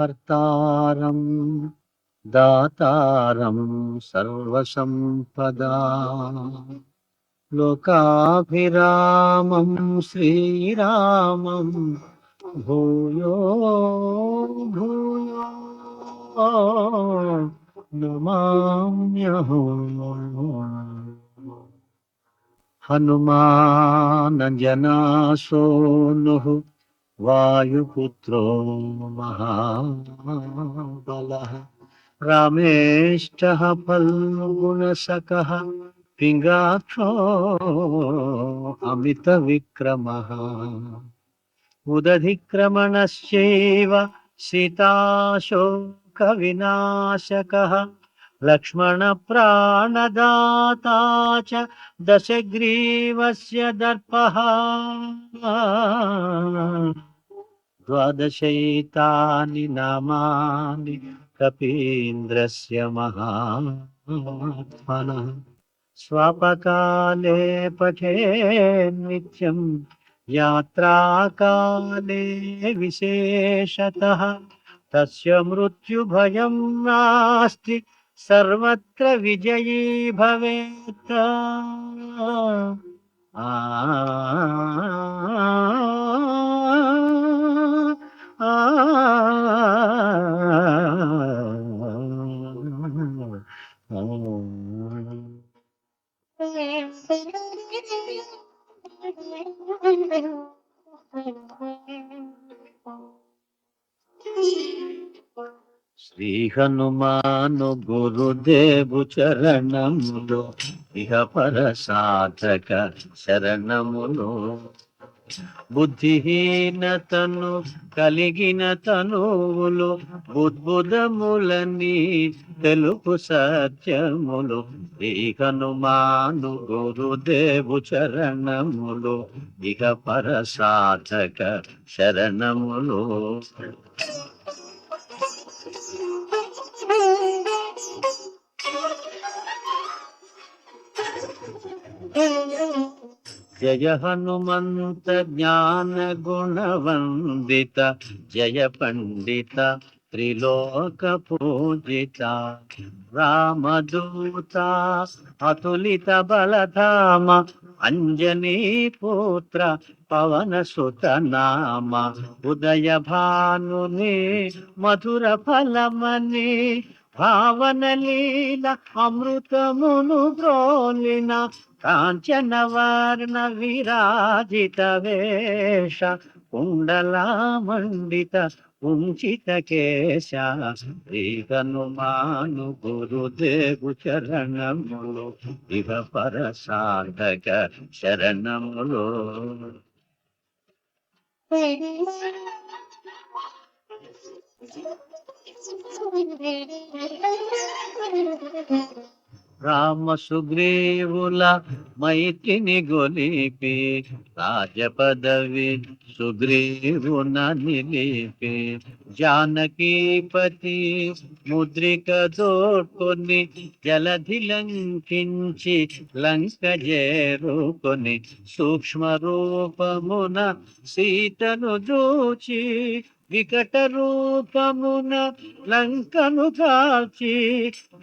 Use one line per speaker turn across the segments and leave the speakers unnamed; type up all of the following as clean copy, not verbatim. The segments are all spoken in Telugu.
ఆపదామపహర్తారం దాతారం సర్వసంపదా లోకాభిరామం శ్రీరామం భూయో భూయో నమామ్యహం. హనుమానజనాసోనుః వాయుపుత్రో మహాబలః రామేష్టః ఫల్గుణసఖః పింగాక్షో అమితవిక్రమः ఉదధిక్రమణశ్చైవ సీతాశోకవినాశకः లక్ష్మణ ప్రాణదాతా చ దశగ్రీవస్య దర్పః ద్వాదశైతాని నామాని కపీంద్రస్య మహాత్మనః స్వపకాలే పఠేన్ నిత్యం యాత్రాకాలే విశేషతః తస్య మృత్యుభయం నాస్తి సర్వత్ర విజయీ భవేత్. ఆ శ్రీ హనుమాను గురుదేవు చరణములు ఇహ పర సాధక శరణములు. బుద్ధిహీనతను కలిగిన తనువులు బుద్బుదములని తెలుపు సత్యములు. శ్రీ హనుమాను గురుదేవు చరణములు ఇహ పర సాధక శరణములు. జయ హనుమంత జ్ఞాన గుణవందిత జయ పండిత త్రిలోక పూజిత రామదూత అతులిత బలధామ అంజనీ పుత్ర పవన సుత నామ ఉదయ భానుని మధుర ఫలమని భావన లీల అమృతమును బ్రోలిన కాంచన వర్ణ విరాజిత వేష కుండలామండిత కుంచిత కేశ. శ్రీ హనుమాను గురుదేవు చరణములు ఇహ పర సాధక శరణములు. రామ సుగ్రీవుల మైత్రిని గొలిపి రాజపదవి సుగ్రీవున నిలిపి జానకీపతి ముద్రిక దోడ్కొని జలధి లంకించి లంక చేరుకొని సూక్ష్మ రూపమున సీతను చూచి వికట రూపమున లంకను కాల్చి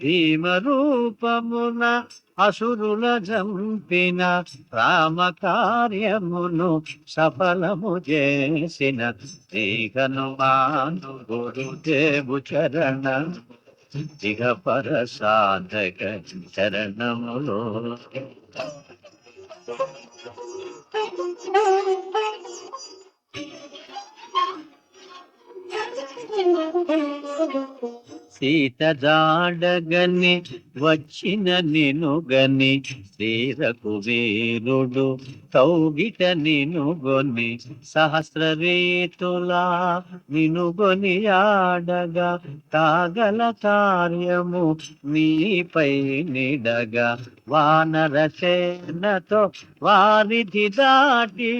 భీమ రూపమున అసురుల జంపిన రామ కార్యమును సఫలము చేసిన శ్రీ హనుమాను గురుదేవు చరణ ఇహ పర సాధక చరణములో. సీత జాడగని వచ్చిన నినుగని శ్రీరకు వీరుడు కౌగిట నినుగొని సహస్ర రీతులా నినుగొని ఆడగా తాగల కార్యము నీపై నిడగా వానర సేనతో వారిధి దాటి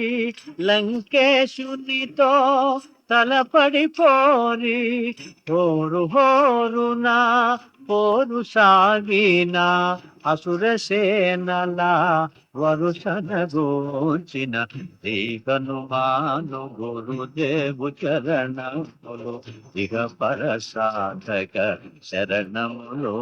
లంకేశునితో తలపడిపోరి హోరు హోరునా పోరు సాగిన అసురసేనల వరుసన గోచిన శ్రీహనుమాను గురుదేవు చరణములు ఇహ పరసాధక శరణములు.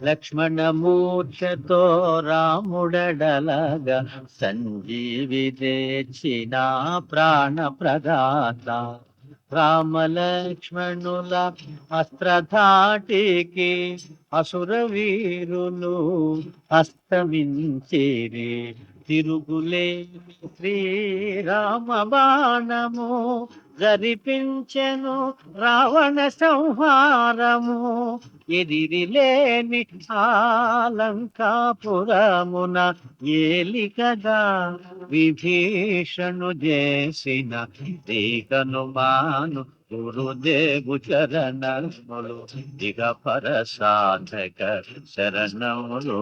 లక్ష్మణమూర్ఛతో రాముడడలగా సంజీవి తెచ్చిన ప్రాణ ప్రదాత రామలక్ష్మణుల అస్త్రధాటికి అసుర వీరులు అస్తమించేరి తిరుగులేని శ్రీరామ బాణము జరిపించెను రావణ సంహారము ఎదిరిలేని ఆలంకాపురమున ఏలికగా విభీషణు చేసిన హనుమాను గురుదేవు చరణములు ఇహ పరసాధక శరణములు.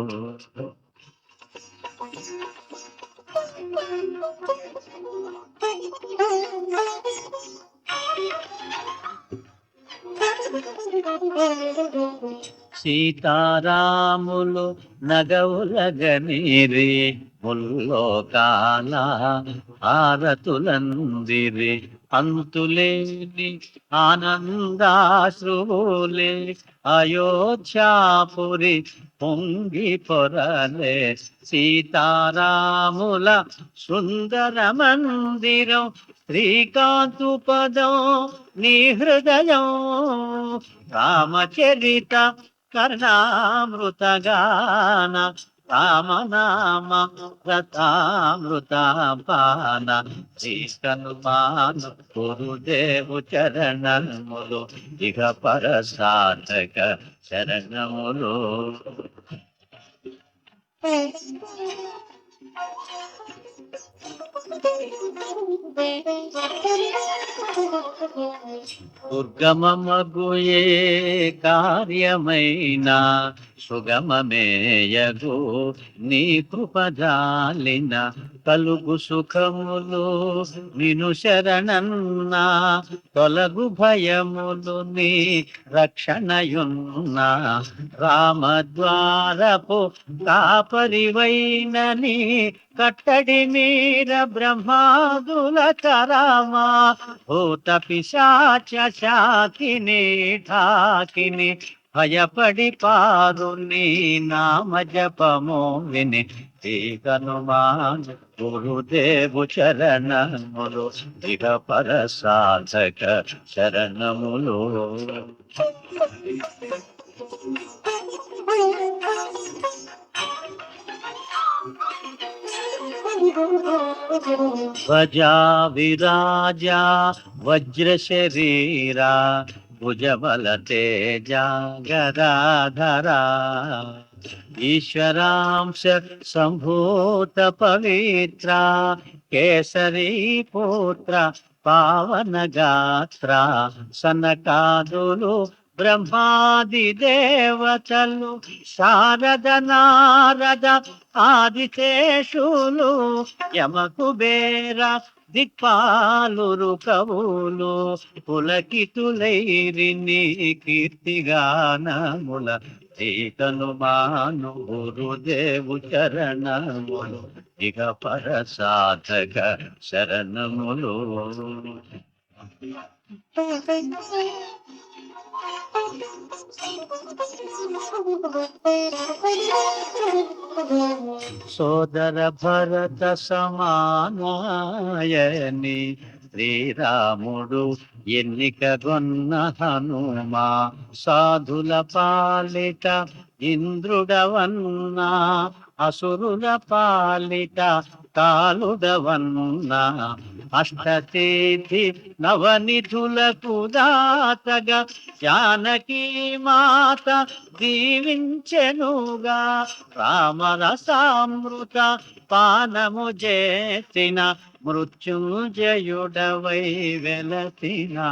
సీతారాములు నగవులగనిరి ముల్లోకాల హారతులందిరి అంతులేని ఆనందాశ్రువులే అయోధ్యాపురి పొంగి పొరలే సీతారాముల సుందర మందిరం శ్రీకాంతు పదం నీ హృదయం రామచరిత కర్ణామృతగాన రామనామ రతామృతపాన శ్రీ హనుమాను గురుదేవు చరణములు ఇహ పరసాధక శరణములు. దుర్గమమగు ఏ కార్యమైనా సుగమమేయగు నీ కృపజాలిన కలుగు సుఖములు నిను శరణన్నా తొలగు భయములు నీ రక్షణయున్నా రామద్వారపు కాపరివైనని కట్టడి మీర బ్రహ్మాదుల కరామా భూత పిశాచ శాకిని ఠాకిని భయపడి పారు నీ నామ జపము విని శ్రీ హనుమాను గురుదేవు చరణములు ఇహ పరసాధక శరణములు. ధ్వజా విరాజా వజ్ర శరీరా భుజబల తేజ గదాధరా ఈశ్వరాంశ సంభూత పవిత్ర కేసరీ పుత్ర పావన గాత్ర సనకాదులు బ్రహ్మాది దేవతలు శారద నారద ఆదిశేషులు యమకుబేర దిక్పాలురు కవులు పులకితులైరి నీ కీర్తిగానముల శ్రీ హనుమాను గురుదేవు చరణములు ఇహ పరసాధక శరణములు. సోదర భరత సమానాయని శ్రీరాముడు ఎన్నికగొన్న హనుమా సాధుల పాలిట ఇంద్రుడవన్నా అసురుల పాలిట కాలుడవన్న అష్టతేథి నవనిధులకు దాతగా జానకీ మాత దీవించెనుగా రామరసామృత పానము చేసిన మృత్యుంజయుడవై వెలసినా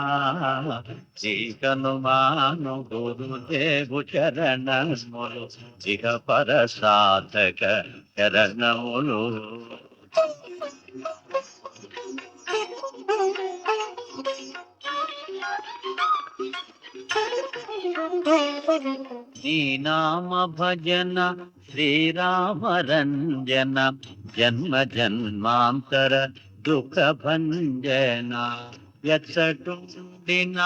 చీకను మాను గురుదేవు చరణములు ఇహ పర సాధక చరణములు. నీ నామ భజన శ్రీరామ రంజన జన్మ జన్మాంతర దుఃఖ భంజన ఎచ్చటుండిన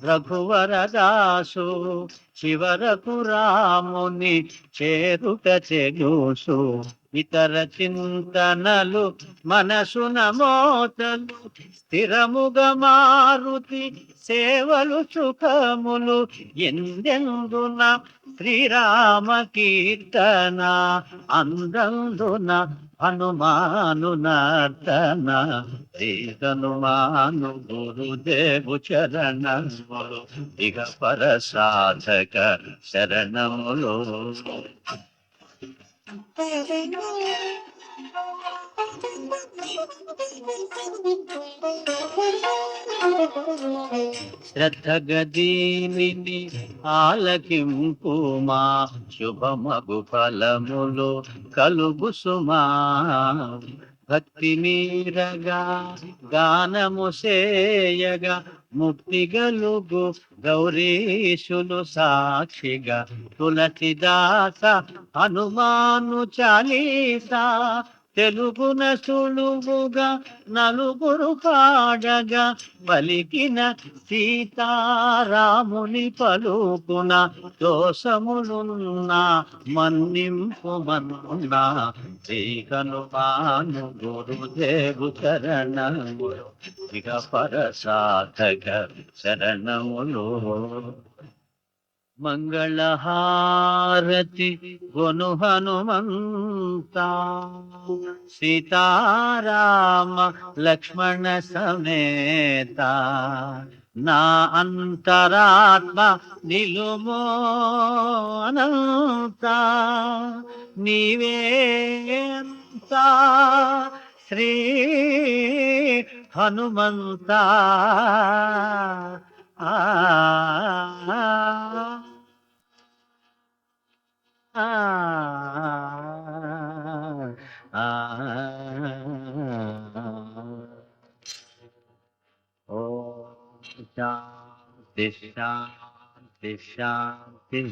రఘువరదాసు చివరకు రాముని చేరుట చెలుసు ఇతర చింతనలు మనసున మోతలు స్థిరముగా మారుతి సేవలు సుఖములు ఎందెందున శ్రీరామ కీర్తన అందందున హనుమాను నర్తన శ్రీ హనుమాను గురుదేవు చరణములు ఇక పర సాధక శరణములు. శ్రద్ధగదీనిని ఆలకింపుమా శుభమగు ఫలములు కలుగు సుమా భక్తి మీరగా గానము సేయగా ముక్తి గలుగు గౌరీశులు సాక్షిగా తులసిదాస హనుమాను చాలీసా తెలుగున సులువుగా నలుగురు పాడగా పలికిన సీతారాముని పలుకున దోషములున్న మన్నింపుమన్నా శ్రీ హనుమాను గురుదేవు చరణములు ఇక పర సాధక శరణములు. మంగళహారతి గొను హనుమంత సీతారామ లక్ష్మణ సమేత నా అంతరాత్మ నిలుమో అనంత నీవేంత శ్రీ హనుమంత ఆ శాంతి శాంతి శాంతి.